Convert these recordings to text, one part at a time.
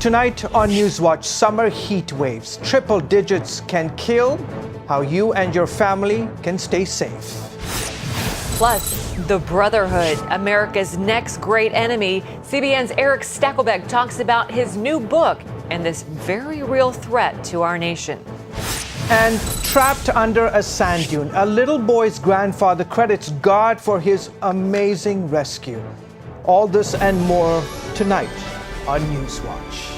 Tonight on NewsWatch, summer heat waves. Triple digits can kill. How you and your family can stay safe. Plus, the Brotherhood, America's next great enemy. CBN's Eric Stakelbeck talks about his new book and this very real threat to our nation. And trapped under a sand dune, a little boy's grandfather credits God for his amazing rescue. All this and more tonight on NewsWatch.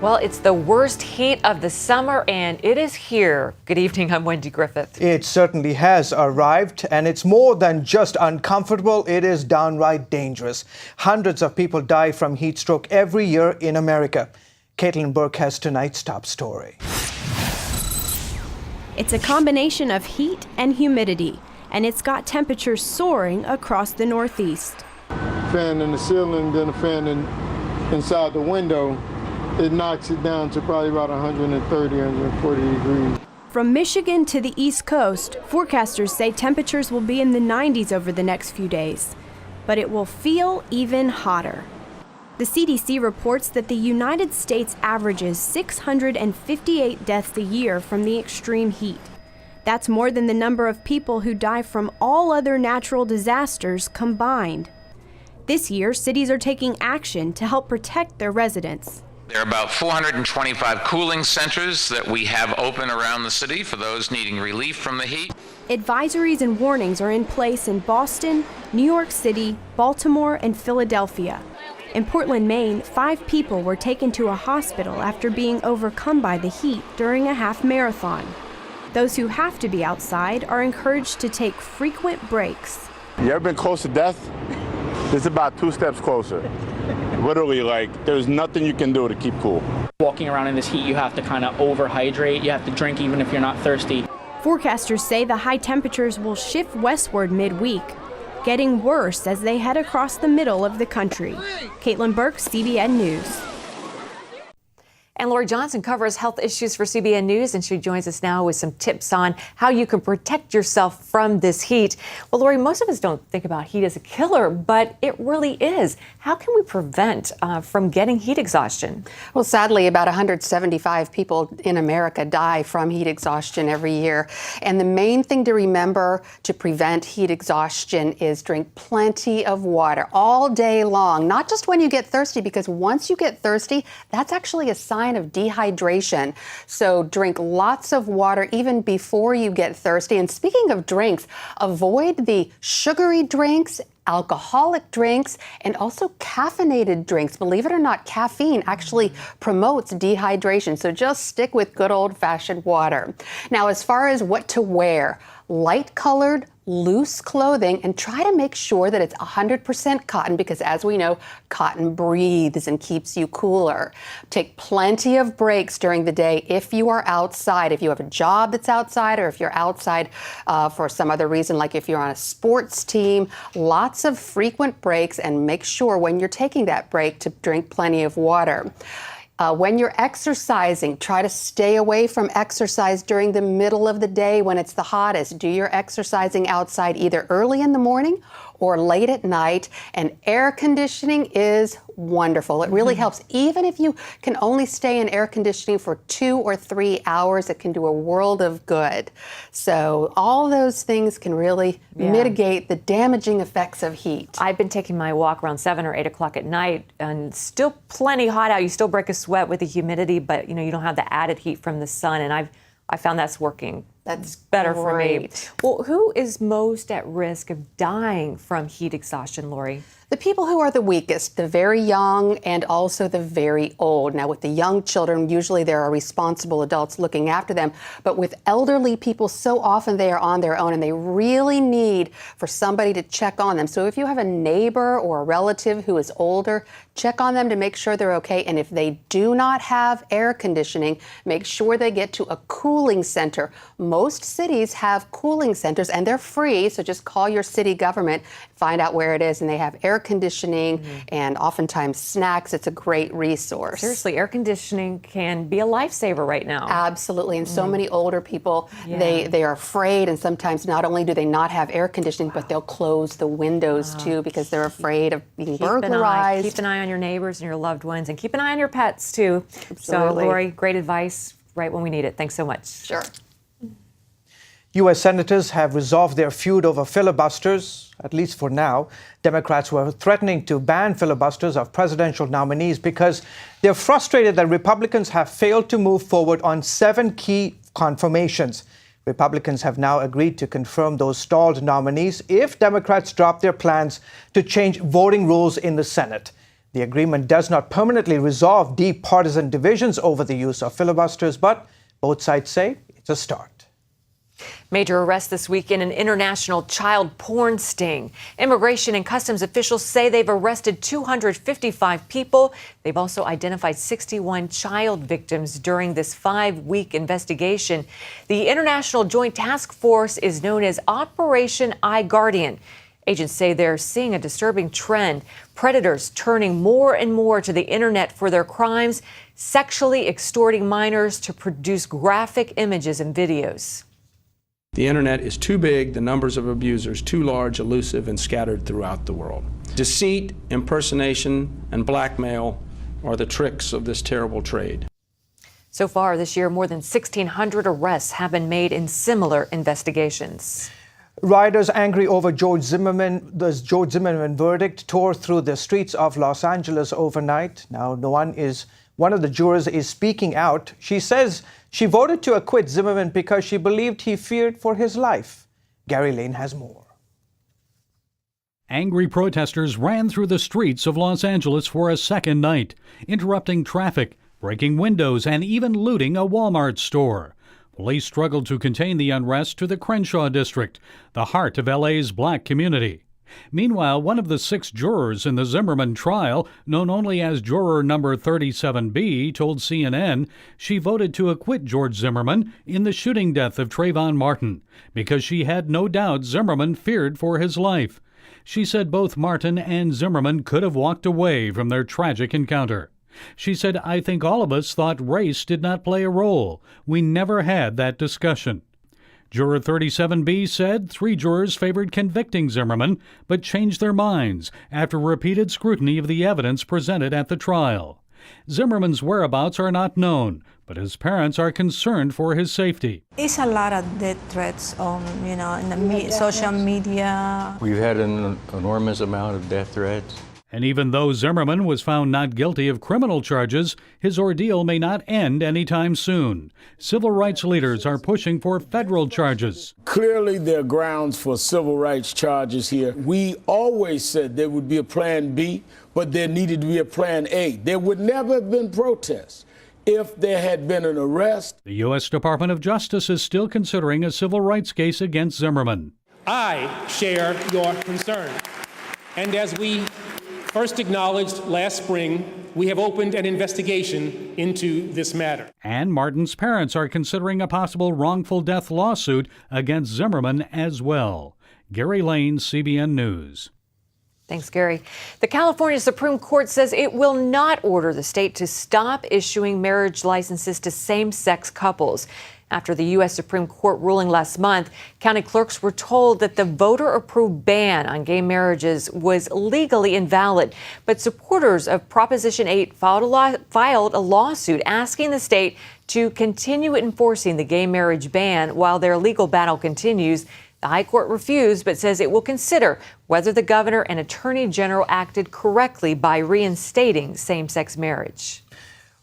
Well, it's the worst heat of the summer, and it is here. Good evening, I'm Wendy Griffith. It certainly has arrived, and it's more than just uncomfortable, it is downright dangerous. Hundreds of people die from heat stroke every year in America. Caitlin Burke has tonight's top story. It's a combination of heat and humidity, and it's got temperatures soaring across the Northeast. Fan in the ceiling, then a fan inside the window. It knocks it down to probably about 130, 140 degrees. From Michigan to the East Coast, forecasters say temperatures will be in the 90s over the next few days, but it will feel even hotter. The CDC reports that the United States averages 658 deaths a year from the extreme heat. That's more than the number of people who die from all other natural disasters combined. This year, cities are taking action to help protect their residents. There are about 425 cooling centers that we have open around the city for those needing relief from the heat. Advisories and warnings are in place in Boston, New York City, Baltimore, and Philadelphia. In Portland, Maine, 5 people were taken to a hospital after being overcome by the heat during a half marathon. Those who have to be outside are encouraged to take frequent breaks. You ever been close to death? It's about 2 steps closer. Literally, like, there's nothing you can do to keep cool. Walking around in this heat, you have to kind of overhydrate. You have to drink even if you're not thirsty. Forecasters say the high temperatures will shift westward midweek, getting worse as they head across the middle of the country. Caitlin Burke, CBN News. And Lori Johnson covers health issues for CBN News, and she joins us now with some tips on how you can protect yourself from this heat. Well, Lori, most of us don't think about heat as a killer, but it really is. How can we prevent from getting heat exhaustion? Well, sadly, about 175 people in America die from heat exhaustion every year. And the main thing to remember to prevent heat exhaustion is drink plenty of water all day long, not just when you get thirsty, because once you get thirsty, that's actually a sign of dehydration. So drink lots of water even before you get thirsty. And speaking of drinks, avoid the sugary drinks, alcoholic drinks, and also caffeinated drinks. Believe it or not, caffeine actually promotes dehydration. So just stick with good old-fashioned water. Now, as far as what to wear, light-colored, loose clothing, and try to make sure that it's 100% cotton because, as we know, cotton breathes and keeps you cooler. Take plenty of breaks during the day if you are outside. If you have a job that's outside, or if you're outside for some other reason, like if you're on a sports team, lots of frequent breaks, and make sure when you're taking that break to drink plenty of water. When you're exercising, try to stay away from exercise during the middle of the day when it's the hottest. Do your exercising outside either early in the morning or late at night. And air conditioning is wonderful. It really helps. Even if you can only stay in air conditioning for 2 or 3 hours, it can do a world of good. So all those things can really mitigate the damaging effects of heat. I've been taking my walk around 7 or 8 o'clock at night, and still plenty hot out. You still break a sweat with the humidity, but you don't have the added heat from the sun, and I found that's working. That's better great. for me. Well, who is most at risk of dying from heat exhaustion, Lori? The people who are the weakest, the very young and also the very old. Now, with the young children, usually there are responsible adults looking after them. But with elderly people, so often they are on their own and they really need for somebody to check on them. So if you have a neighbor or a relative who is older, check on them to make sure they're okay. And if they do not have air conditioning, make sure they get to a cooling center. Most most cities have cooling centers, and they're free, so just call your city government, find out where it is, and they have air conditioning and oftentimes snacks. It's a great resource. Seriously, air conditioning can be a lifesaver right now. Absolutely, and so many older people, they are afraid, and sometimes not only do they not have air conditioning, but they'll close the windows too because they're afraid of being burglarized. Keep an eye on your neighbors and your loved ones, and keep an eye on your pets too. Absolutely. So, Lori, great advice right when we need it. Thanks so much. Sure. U.S. senators have resolved their feud over filibusters, at least for now. Democrats were threatening to ban filibusters of presidential nominees because they're frustrated that Republicans have failed to move forward on 7 key confirmations. Republicans have now agreed to confirm those stalled nominees if Democrats drop their plans to change voting rules in the Senate. The agreement does not permanently resolve deep partisan divisions over the use of filibusters, but both sides say it's a start. Major arrest this week in an international child porn sting. Immigration and Customs officials say they've arrested 255 people. They've also identified 61 child victims during this 5-week investigation. The International Joint Task Force is known as Operation iGuardian. Agents say they're seeing a disturbing trend. Predators turning more and more to the internet for their crimes, sexually extorting minors to produce graphic images and videos. The internet is too big, the numbers of abusers too large, elusive, and scattered throughout the world. Deceit, impersonation, and blackmail are the tricks of this terrible trade. So far this year, more than 1,600 arrests have been made in similar investigations. Rioters angry over the George Zimmerman verdict tore through the streets of Los Angeles overnight. Now, one of the jurors is speaking out. She says she voted to acquit Zimmerman because she believed he feared for his life. Gary Lane has more. Angry protesters ran through the streets of Los Angeles for a second night, interrupting traffic, breaking windows, and even looting a Walmart store. Police struggled to contain the unrest to the Crenshaw district, the heart of LA's black community. Meanwhile, one of the 6 jurors in the Zimmerman trial, known only as Juror number 37B, told CNN she voted to acquit George Zimmerman in the shooting death of Trayvon Martin because she had no doubt Zimmerman feared for his life. She said both Martin and Zimmerman could have walked away from their tragic encounter. She said, "I think all of us thought race did not play a role. We never had that discussion." Juror 37B said 3 jurors favored convicting Zimmerman, but changed their minds after repeated scrutiny of the evidence presented at the trial. Zimmerman's whereabouts are not known, but his parents are concerned for his safety. It's a lot of death threats on, in the social media. We've had an enormous amount of death threats. And even though Zimmerman was found not guilty of criminal charges, his ordeal may not end anytime soon. Civil rights leaders are pushing for federal charges. Clearly, there are grounds for civil rights charges here. We always said there would be a plan B, but there needed to be a plan A. There would never have been protests if there had been an arrest. The U.S. Department of Justice is still considering a civil rights case against Zimmerman. I share your concern. And as we first acknowledged last spring, we have opened an investigation into this matter. And Martin's parents are considering a possible wrongful death lawsuit against Zimmerman as well. Gary Lane, CBN News. Thanks, Gary. The California Supreme Court says it will not order the state to stop issuing marriage licenses to same-sex couples. After the U.S. Supreme Court ruling last month, county clerks were told that the voter-approved ban on gay marriages was legally invalid. But supporters of Proposition 8 filed a lawsuit asking the state to continue enforcing the gay marriage ban while their legal battle continues. The High Court refused, but says it will consider whether the governor and attorney general acted correctly by reinstating same-sex marriage.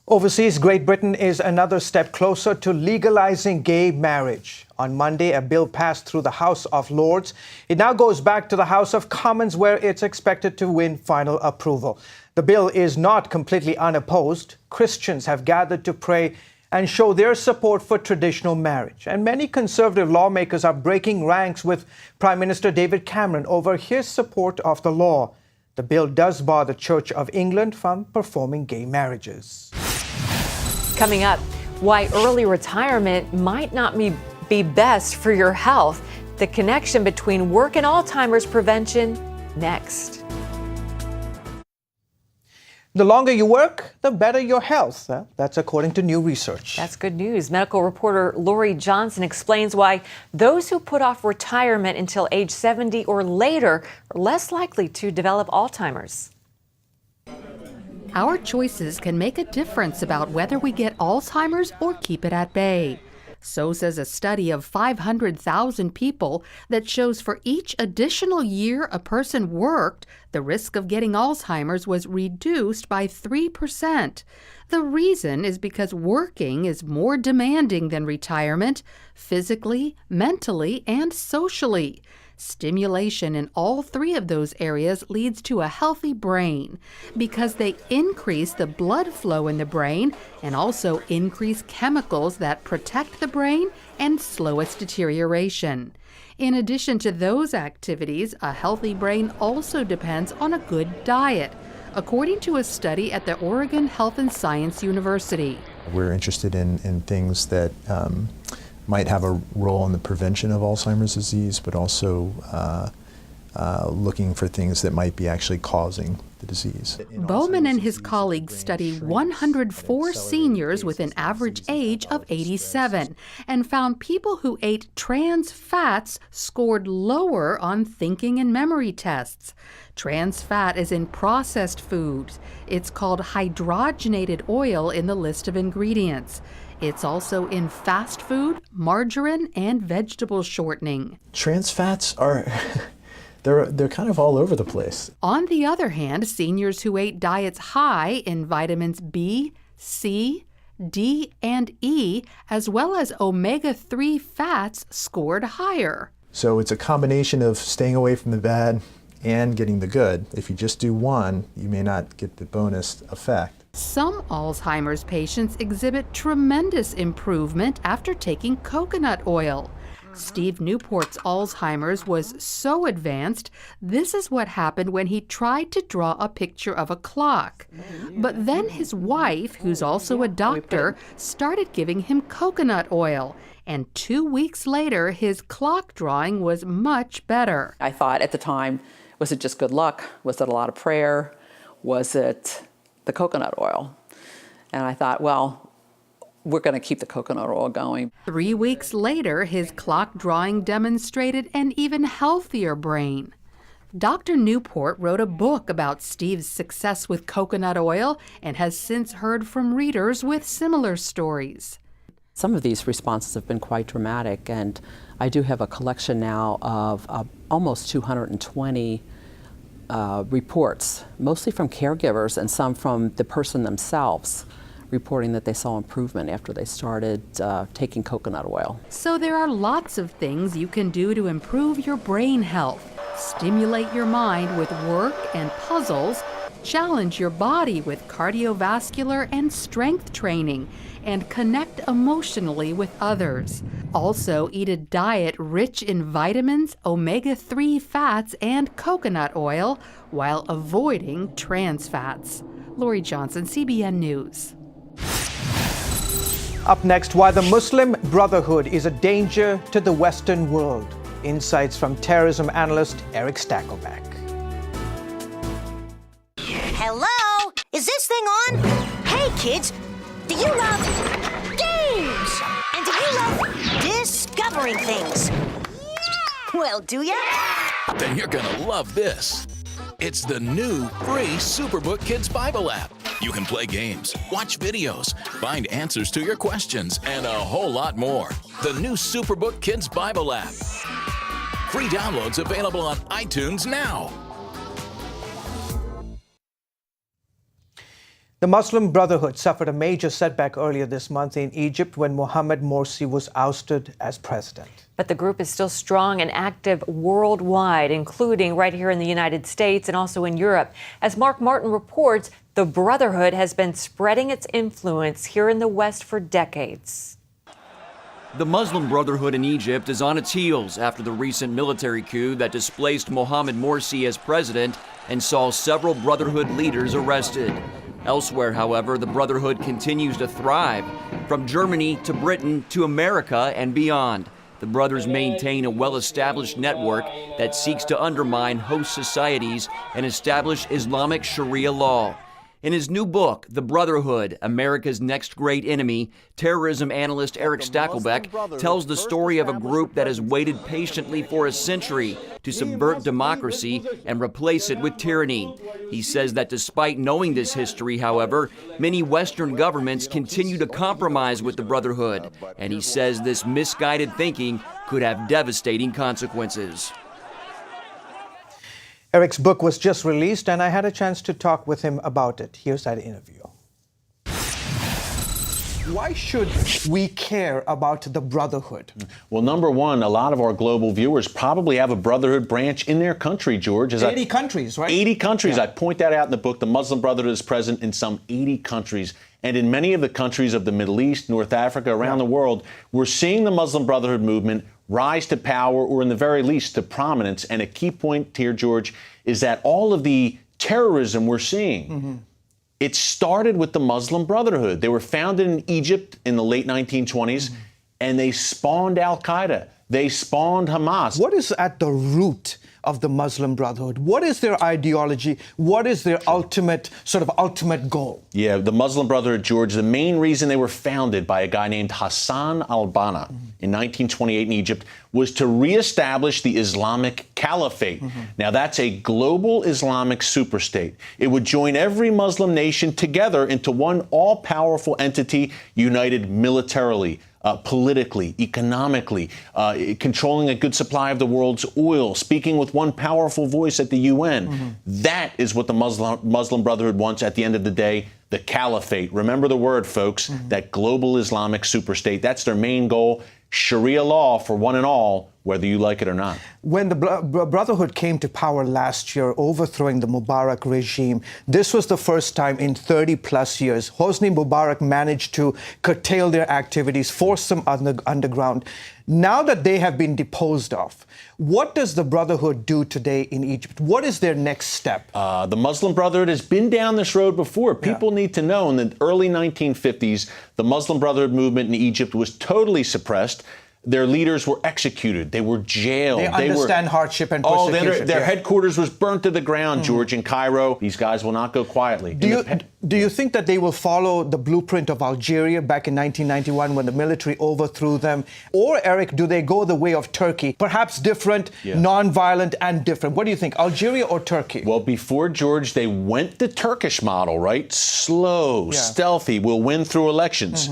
Overseas, Great Britain is another step closer to legalizing gay marriage. On Monday, a bill passed through the House of Lords. It now goes back to the House of Commons, where it's expected to win final approval. The bill is not completely unopposed. Christians have gathered to pray and show their support for traditional marriage. And many conservative lawmakers are breaking ranks with Prime Minister David Cameron over his support of the law. The bill does bar the Church of England from performing gay marriages. Coming up, why early retirement might not be best for your health? The connection between work and Alzheimer's prevention, next. The longer you work, the better your health. That's according to new research. That's good news. Medical reporter Lori Johnson explains why those who put off retirement until age 70 or later are less likely to develop Alzheimer's. Our choices can make a difference about whether we get Alzheimer's or keep it at bay. So says a study of 500,000 people that shows for each additional year a person worked, the risk of getting Alzheimer's was reduced by 3%. The reason is because working is more demanding than retirement, physically, mentally, and socially. Stimulation in all three of those areas leads to a healthy brain because they increase the blood flow in the brain and also increase chemicals that protect the brain and slow its deterioration. In addition to those activities, a healthy brain also depends on a good diet, according to a study at the Oregon Health and Science University. We're interested in things that might have a role in the prevention of Alzheimer's disease, but also looking for things that might be actually causing the disease. Bowman and his colleagues studied 104 seniors with an average age of 87 and found people who ate trans fats scored lower on thinking and memory tests. Trans fat is in processed foods. It's called hydrogenated oil in the list of ingredients. It's also in fast food, margarine, and vegetable shortening. Trans fats are they're kind of all over the place. On the other hand, seniors who ate diets high in vitamins B, C, D, and E, as well as omega-3 fats, scored higher. So it's a combination of staying away from the bad and getting the good. If you just do one, you may not get the bonus effect. Some Alzheimer's patients exhibit tremendous improvement after taking coconut oil. Steve Newport's Alzheimer's was so advanced, this is what happened when he tried to draw a picture of a clock. But then his wife, who's also a doctor, started giving him coconut oil. And 2 weeks later, his clock drawing was much better. I thought at the time, was it just good luck? Was it a lot of prayer? Was it the coconut oil? And I thought, well, we're going to keep the coconut oil going. 3 weeks later, his clock drawing demonstrated an even healthier brain. Dr. Newport wrote a book about Steve's success with coconut oil and has since heard from readers with similar stories. Some of these responses have been quite dramatic, and I do have a collection now of almost 220 reports, mostly from caregivers and some from the person themselves, reporting that they saw improvement after they started taking coconut oil. So there are lots of things you can do to improve your brain health, stimulate your mind with work and puzzles, challenge your body with cardiovascular and strength training, and connect emotionally with others. Also, eat a diet rich in vitamins, omega-3 fats, and coconut oil while avoiding trans fats. Lori Johnson, CBN News. Up next, why the Muslim Brotherhood is a danger to the Western world. Insights from terrorism analyst Eric Stakelbeck. Hello? Is this thing on? Hey, kids, do you love games? And do you love discovering things? Well, do ya? Then you're gonna love this. It's the new free Superbook Kids Bible app. You can play games, watch videos, find answers to your questions, and a whole lot more. The new Superbook Kids Bible app. Free downloads available on iTunes now. The Muslim Brotherhood suffered a major setback earlier this month in Egypt when Mohamed Morsi was ousted as president. But the group is still strong and active worldwide, including right here in the United States and also in Europe. As Mark Martin reports, the Brotherhood has been spreading its influence here in the West for decades. The Muslim Brotherhood in Egypt is on its heels after the recent military coup that displaced Mohamed Morsi as president and saw several Brotherhood leaders arrested. Elsewhere, however, the Brotherhood continues to thrive, from Germany to Britain to America and beyond. The brothers maintain a well-established network that seeks to undermine host societies and establish Islamic Sharia law. In his new book, The Brotherhood, America's Next Great Enemy, terrorism analyst Eric Stakelbeck tells the story of a group that has waited patiently for a century to subvert democracy and replace it with tyranny. He says that despite knowing this history, however, many Western governments continue to compromise with the Brotherhood, and he says this misguided thinking could have devastating consequences. Eric's book was just released, and I had a chance to talk with him about it. Here's that interview. Why should we care about the Brotherhood? Well, number one, a lot of our global viewers probably have a Brotherhood branch in their country, George. 80 countries, right? 80 countries. Yeah. I point that out in the book. The Muslim Brotherhood is present in some 80 countries. And in many of the countries of the Middle East, North Africa, around the world, we're seeing the Muslim Brotherhood movement rise to power, or in the very least to prominence. And a key point here, George, is that all of the terrorism we're seeing, it started with the Muslim Brotherhood. They were founded in Egypt in the late 1920s, and they spawned Al-Qaeda. They spawned Hamas. What is at the root of the Muslim Brotherhood? What is their ideology? What is their ultimate goal? Yeah, the Muslim Brotherhood, George, the main reason they were founded by a guy named Hassan al-Banna in 1928 in Egypt was to reestablish the Islamic Caliphate. Now, that's a global Islamic superstate. It would join every Muslim nation together into one all-powerful entity, united militarily, politically, economically, controlling a good supply of the world's oil, speaking with one powerful voice at the UN. That is what the Muslim Brotherhood wants at the end of the day, the caliphate. Remember the word, folks, that global Islamic superstate. That's their main goal. Sharia law for one and all, whether you like it or not. When the Brotherhood came to power last year, overthrowing the Mubarak regime, this was the first time in 30 plus years Hosni Mubarak managed to curtail their activities, force them underground. Now that they have been deposed of, what does the Brotherhood do today in Egypt? What is their next step? The Muslim Brotherhood has been down this road before. People need to know in the early 1950s, the Muslim Brotherhood movement in Egypt was totally suppressed. Their leaders were executed. They were jailed. They understand hardship and persecution. Their headquarters was burnt to the ground, George, in Cairo. These guys will not go quietly. Do you think that they will follow the blueprint of Algeria back in 1991 when the military overthrew them? Or, Eric, do they go the way of Turkey? Perhaps different, non-violent, and different. What do you think, Algeria or Turkey? Well, before, George, they went the Turkish model, right? Slow, stealthy, we'll win through elections.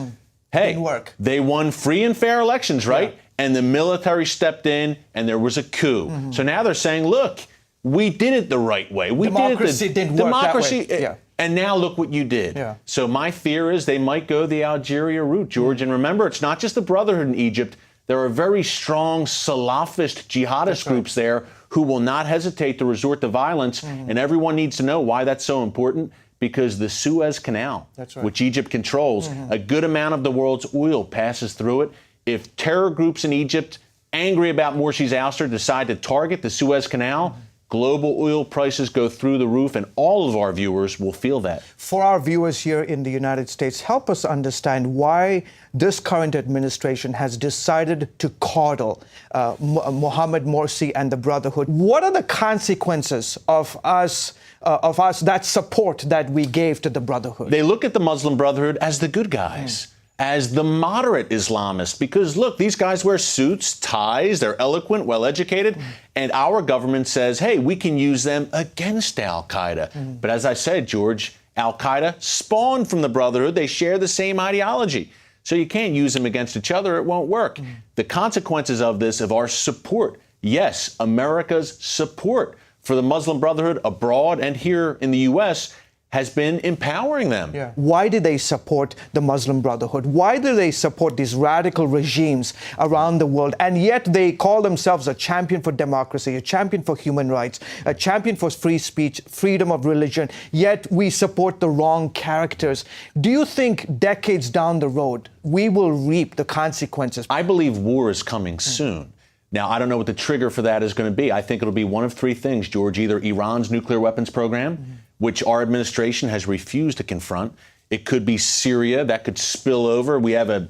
Hey, they won free and fair elections, right? And the military stepped in and there was a coup. So now they're saying, look, we did it the right way. Democracy didn't work that way. And now look what you did. So my fear is they might go the Algeria route, George. And remember, it's not just the Brotherhood in Egypt. There are very strong Salafist jihadist groups there who will not hesitate to resort to violence. And everyone needs to know why that's so important. Because the Suez Canal, which Egypt controls, a good amount of the world's oil passes through it. If terror groups in Egypt, angry about Morsi's ouster, decide to target the Suez Canal, global oil prices go through the roof, and all of our viewers will feel that. For our viewers here in the United States, help us understand why this current administration has decided to coddle Mohammed Morsi and the Brotherhood. What are the consequences of us that support that we gave to the Brotherhood? They look at the Muslim Brotherhood as the good guys, as the moderate Islamists, because look, these guys wear suits, ties, they're eloquent, well-educated, and our government says, hey, we can use them against Al-Qaeda. But as I said, George, Al-Qaeda spawned from the Brotherhood. They share the same ideology. So you can't use them against each other. It won't work. The consequences of this, of our support, yes, America's support for the Muslim Brotherhood abroad and here in the U.S. has been empowering them. Why do they support the Muslim Brotherhood? Why do they support these radical regimes around the world? And yet they call themselves a champion for democracy, a champion for human rights, a champion for free speech, freedom of religion, yet we support the wrong characters. Do you think decades down the road, we will reap the consequences? I believe war is coming soon. Now, I don't know what the trigger for that is going to be. I think it'll be one of three things, George. Either Iran's nuclear weapons program, which our administration has refused to confront. It could be Syria. That could spill over. We have an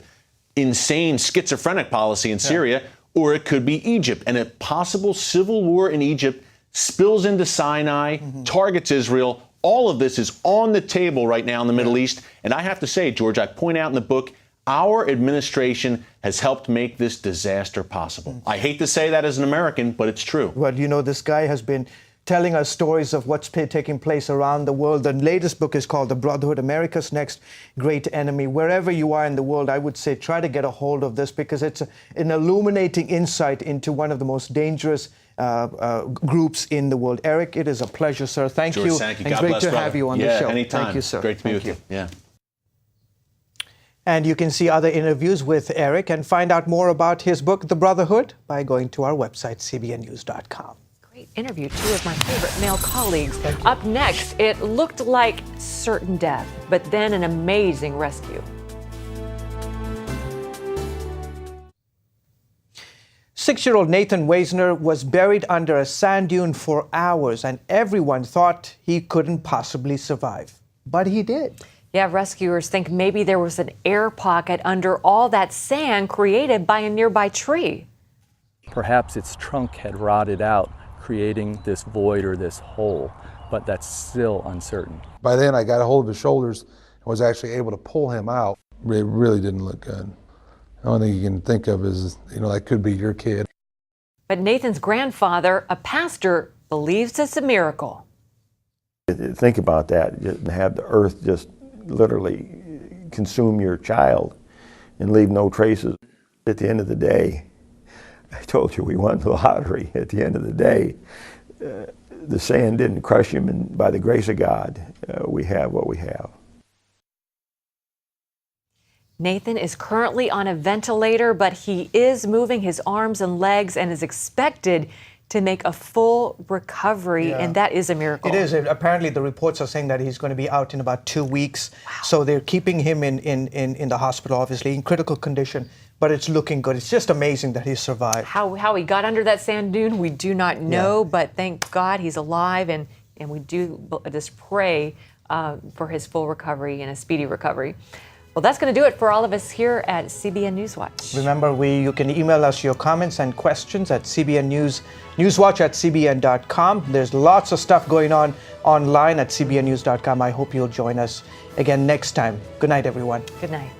insane schizophrenic policy in Syria. or it could be Egypt. And a possible civil war in Egypt spills into Sinai, targets Israel. All of this is on the table right now in the Middle East. And I have to say, George, I point out in the book, our administration has helped make this disaster possible. I hate to say that as an American, but it's true. Well, you know, this guy has been telling us stories of what's taking place around the world. The latest book is called The Brotherhood America's Next Great Enemy. Wherever you are in the world, I would say try to get a hold of this, because it's an illuminating insight into one of the most dangerous groups in the world. Eric, it is a pleasure, sir. Thank you. Thank you. It's God great bless, to brother. have you on the show. Anytime. Thank you, sir. Great to be Thank with you. Yeah. And you can see other interviews with Eric and find out more about his book, The Brotherhood, by going to our website, cbnnews.com. Great interview, two of my favorite male colleagues. Up next, it looked like certain death, but then an amazing rescue. Six-year-old Nathan Weisner was buried under a sand dune for hours, and everyone thought he couldn't possibly survive. But he did. Yeah, rescuers think maybe there was an air pocket under all that sand created by a nearby tree. Perhaps its trunk had rotted out, creating this void or this hole, but that's still uncertain. By then I got a hold of his shoulders and was actually able to pull him out. It really didn't look good. The only thing you can think of is, that could be your kid. But Nathan's grandfather, a pastor, believes it's a miracle. Think about that, just have the earth just literally consume your child and leave no traces. At the end of the day, I told you we won the lottery. At the end of the day, the sand didn't crush him, and by the grace of God, we have what we have. Nathan is currently on a ventilator, but he is moving his arms and legs and is expected to make a full recovery, and that is a miracle. It is. Apparently, the reports are saying that he's going to be out in about 2 weeks. Wow. So they're keeping him in the hospital, obviously, in critical condition. But it's looking good. It's just amazing that he survived. How he got under that sand dune, we do not know, but thank God he's alive, and we do just pray for his full recovery and a speedy recovery. Well, that's going to do it for all of us here at CBN NewsWatch. Remember, you can email us your comments and questions at cbnnewswatch@cbn.com. There's lots of stuff going on online at cbnnews.com. I hope you'll join us again next time. Good night, everyone. Good night.